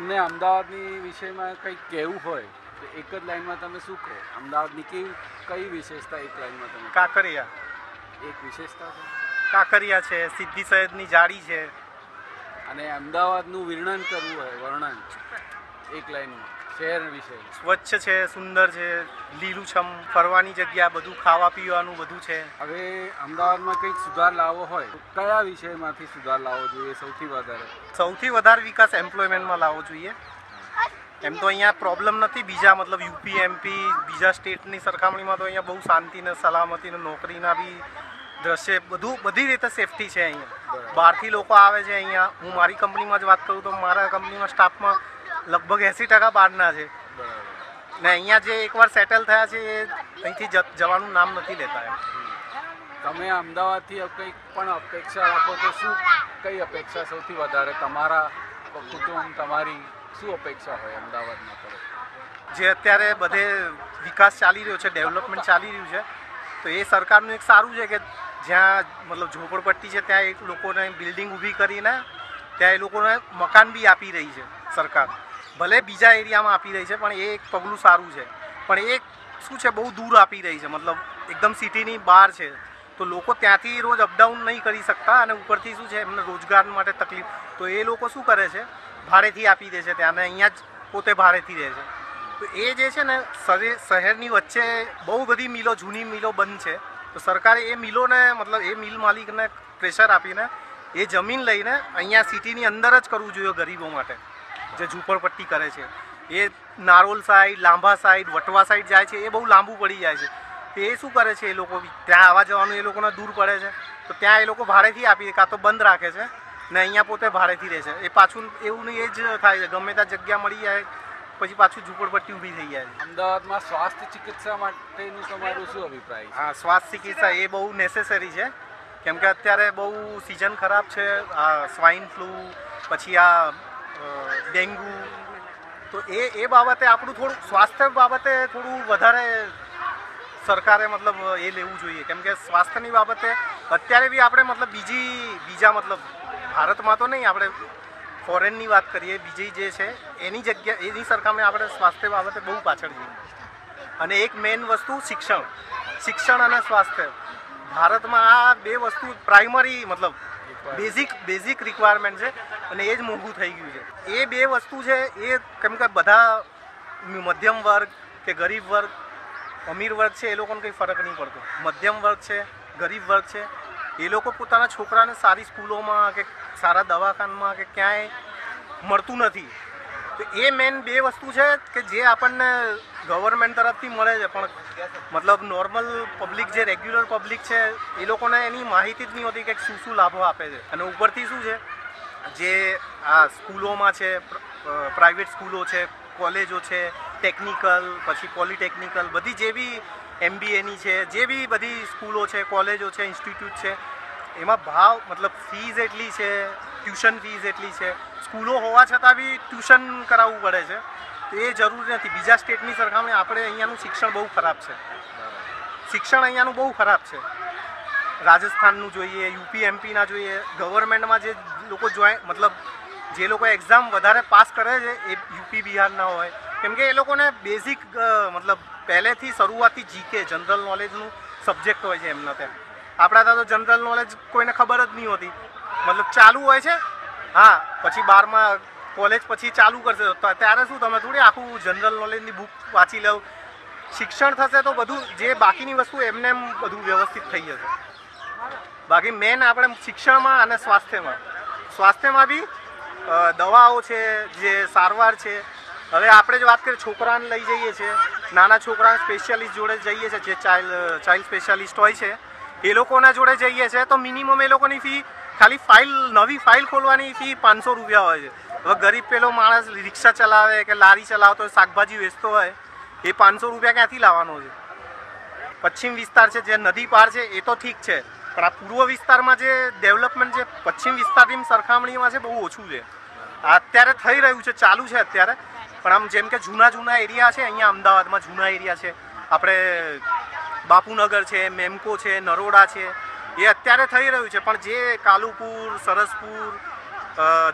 તમને અમદાવાદની વિષયમાં કંઈક કહેવું હોય તો એક જ લાઈનમાં તમે શું કહો? અમદાવાદની કઈ વિશેષતા એક લાઈનમાં તમે? કાંકરિયા એક વિશેષતા છે, કાંકરિયા છે, સિદ્ધી સૈયદની જાળી છે. અને અમદાવાદનું વર્ણન કરવું હોય, વર્ણન એક લાઈનમાં શહેર વિશે? સ્વચ્છ છે, સુંદર છે, લીલુંછમ, ફરવાની જગ્યા, બધું ખાવા પીવાનું બધું છે. હવે અમદાવાદમાં કંઈક સુધાર લાવવો હોય તો કયા વિષયમાંથી સુધાર લાવવો જોઈએ સૌથી વધારે વિકાસ એમ્પ્લોયમેન્ટમાં લાવવો જોઈએ. એમ તો અહીંયા પ્રોબ્લેમ નથી બીજા મતલબ યુપી એમપી બીજા સ્ટેટની સરખામણીમાં તો અહીંયા બહુ શાંતિ ને સલામતી ને નોકરીના બી દ્રશ્ય બધી રીતે સેફટી છે. અહીંયા બહારથી લોકો આવે છે. અહીંયા હું મારી કંપનીમાં જ વાત કરું તો મારા કંપનીમાં સ્ટાફમાં લગભગ 80% બહારના છે ને અહીંયા જે એકવાર સેટલ થયા છે એ અહીંથી જવાનું નામ નથી લેતા. તમે અમદાવાદથી કંઈક પણ અપેક્ષા રાખો તો શું, કઈ અપેક્ષા સૌથી વધારે તમારા કુટુંબ, તમારી શું અપેક્ષા હોય અમદાવાદમાં તરફ? જે અત્યારે બધે વિકાસ ચાલી રહ્યો છે, ડેવલપમેન્ટ ચાલી રહ્યું છે, તો એ સરકારનું એક સારું છે કે જ્યાં મતલબ ઝોપડપટ્ટી છે ત્યાં એક લોકોને બિલ્ડિંગ ઊભી કરીને ત્યાં એ લોકોને મકાન બી આપી રહી છે સરકાર. ભલે બીજા એરિયામાં આપી રહી છે પણ એ એક પગલું સારું છે. પણ એ શું છે બહુ દૂર આપી રહી છે, મતલબ એકદમ સિટીની બહાર છે, તો લોકો ત્યાંથી રોજ અપડાઉન નહીં કરી શકતા અને ઉપરથી શું છે એમને રોજગાર માટે તકલીફ, તો એ લોકો શું કરે છે ભાડેથી આપી દે છે ત્યાંને અહીંયા જ પોતે ભાડેથી રહે છે. તો એ જે છે ને શહેરની વચ્ચે બહુ બધી મિલો, જૂની મિલો બંધ છે, તો સરકારે એ મિલોને મતલબ એ મિલ માલિકને પ્રેશર આપીને એ જમીન લઈને અહીંયા સિટીની અંદર જ કરવું જોઈએ. ગરીબો માટે જે ઝૂંપડપટ્ટી કરે છે એ Narol side, Lambha side, Vatva side જાય છે, એ બહુ લાંબુ પડી જાય છે. તો એ શું કરે છે એ લોકો ત્યાં આવવા જવાનું એ લોકોને દૂર પડે છે, તો ત્યાં એ લોકો ભાડેથી આપી દે, કાં તો બંધ રાખે છે ને અહીંયા પોતે ભાડેથી રહે છે. એ પાછું એવું નહીં, એ જ થાય છે, ગમે ત્યાં જગ્યા મળી જાય પછી પાછું ઝૂંપડપટ્ટી ઊભી થઈ જાય છે. અમદાવાદમાં સ્વાસ્થ્ય ચિકિત્સા માટેનું તમારું શું અભિપ્રાય છે? હા, સ્વાસ્થ્ય ચિકિત્સા એ બહુ નેસેસરી છે, કેમ કે અત્યારે બહુ સિઝન ખરાબ છે. આ સ્વાઇન ફ્લૂ, પછી આ ડેન્ગ્યુ, તો એ બાબતે આપણું થોડું સ્વાસ્થ્ય બાબતે થોડું વધારે સરકારે મતલબ એ લેવું જોઈએ, કેમ કે સ્વાસ્થ્યની બાબતે અત્યારે બી આપણે મતલબ બીજા મતલબ ભારતમાં તો નહીં, આપણે ફોરેનની વાત કરીએ, બીજી જે છે એની જગ્યા એની સરખામણી આપણે સ્વાસ્થ્ય બાબતે બહુ પાછળ છીએ. અને એક મેઇન વસ્તુ શિક્ષણ અને સ્વાસ્થ્ય. ભારતમાં આ બે વસ્તુ પ્રાઇમરી મતલબ બેઝિક રિક્વાયરમેન્ટ છે અને એ જ મોંઘું થઈ ગયું છે. એ બે વસ્તુ છે એ કેમ કે બધા મધ્યમ વર્ગ કે ગરીબ વર્ગ, અમીર વર્ગ છે એ લોકોને કંઈ ફરક નહીં પડતો. મધ્યમ વર્ગ છે, ગરીબ વર્ગ છે, એ લોકો પોતાના છોકરાને સારી સ્કૂલોમાં કે સારા દવાખાનામાં કે ક્યાંય મળતું નથી. તો એ મેઇન બે વસ્તુ છે કે જે આપણને ગવર્મેન્ટ તરફથી મળે છે, પણ મતલબ નોર્મલ પબ્લિક જે રેગ્યુલર પબ્લિક છે એ લોકોને એની માહિતી જ નહીં હોતી કે શું લાભો આપે છે. અને ઉપરથી શું છે જે આ સ્કૂલોમાં છે, પ્રાઇવેટ સ્કૂલો છે, કોલેજો છે, ટેકનિકલ પછી પોલિટેકનિકલ, બધી જે બી MBAની છે, જે બી બધી સ્કૂલો છે, કોલેજો છે, ઇન્સ્ટિટ્યૂટ છે, એમાં ભાવ મતલબ ફીઝ એટલી છે, ટ્યુશન ફીઝ એટલી છે, સ્કૂલો હોવા છતાં બી ટ્યુશન કરાવવું પડે છે. તો એ જરૂરી નથી. બીજા સ્ટેટની સરખામણી આપણે અહીંયાનું શિક્ષણ બહુ ખરાબ છે. રાજસ્થાનનું જોઈએ, યુપી એમપીના જોઈએ, ગવર્મેન્ટમાં જે લોકો મતલબ જે લોકો એક્ઝામ વધારે પાસ કરે છે એ યુપી બિહારના હોય, કેમ કે એ લોકોને બેઝિક મતલબ પહેલેથી શરૂઆતથી GK જનરલ નોલેજનું સબ્જેક્ટ હોય છે એમના ત્યાં. આપણા ત્યાં તો જનરલ નોલેજ કોઈને ખબર જ નહીં હોતી, મતલબ ચાલુ હોય છે. હા, પછી 12માં કોલેજ પછી ચાલુ કરશે, ત્યારે શું તમે થોડી આખું જનરલ નોલેજની બુક વાંચી લો. શિક્ષણ થશે તો બધું જે બાકીની વસ્તુ એમને એમ બધું વ્યવસ્થિત થઈ જશે. બાકી મેન આપણે શિક્ષણમાં અને સ્વાસ્થ્યમાં બી દવાઓ છે, જે સારવાર છે. હવે આપણે જ વાત કરીએ, છોકરાને લઈ જઈએ છીએ, નાના છોકરાને સ્પેશિયાલિસ્ટ જોડે જઈએ છીએ, જે ચાઇલ્ડ સ્પેશિયાલિસ્ટ હોય છે એ લોકોના જોડે જઈએ છીએ, તો મિનિમમ એ લોકોની ફી ખાલી નવી ફાઇલ ખોલવાની ફી 500 રૂપિયા હોય છે. હવે ગરીબ પેલો માણસ રિક્ષા ચલાવે કે લારી ચલાવતો હોય, શાકભાજી વેચતો હોય, એ 500 રૂપિયા ક્યાંથી લાવવાનો છે? પશ્ચિમ વિસ્તાર છે, જે નદી પાર છે એ તો ઠીક છે, પણ આ પૂર્વ વિસ્તારમાં જે ડેવલપમેન્ટ જે પશ્ચિમ વિસ્તારની સરખામણીમાં છે બહુ ઓછું છે. અત્યારે થઈ રહ્યું છે, ચાલુ છે અત્યારે, પણ આમ જેમ કે જૂના એરિયા છે અહીંયા અમદાવાદમાં, જૂના એરિયા છે, આપણે બાપુનગર છે, મેમકો છે, નરોડા છે, એ અત્યારે થઈ રહ્યું છે. પણ જે કાલુપુર, સરસપુર,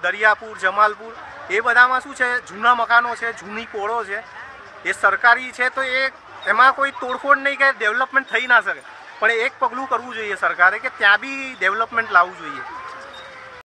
દરિયાપુર, જમાલપુર, એ બધામાં શું છે, જૂના મકાનો છે, જૂની પોળો છે, એ સરકારી છે તો એ એમાં કોઈ તોડફોડ નહીં કે ડેવલપમેન્ટ થઈ ના શકે, પણ એક પગલું કરવું જોઈએ સરકારે કે ત્યાં બી ડેવલપમેન્ટ લાવવું જોઈએ.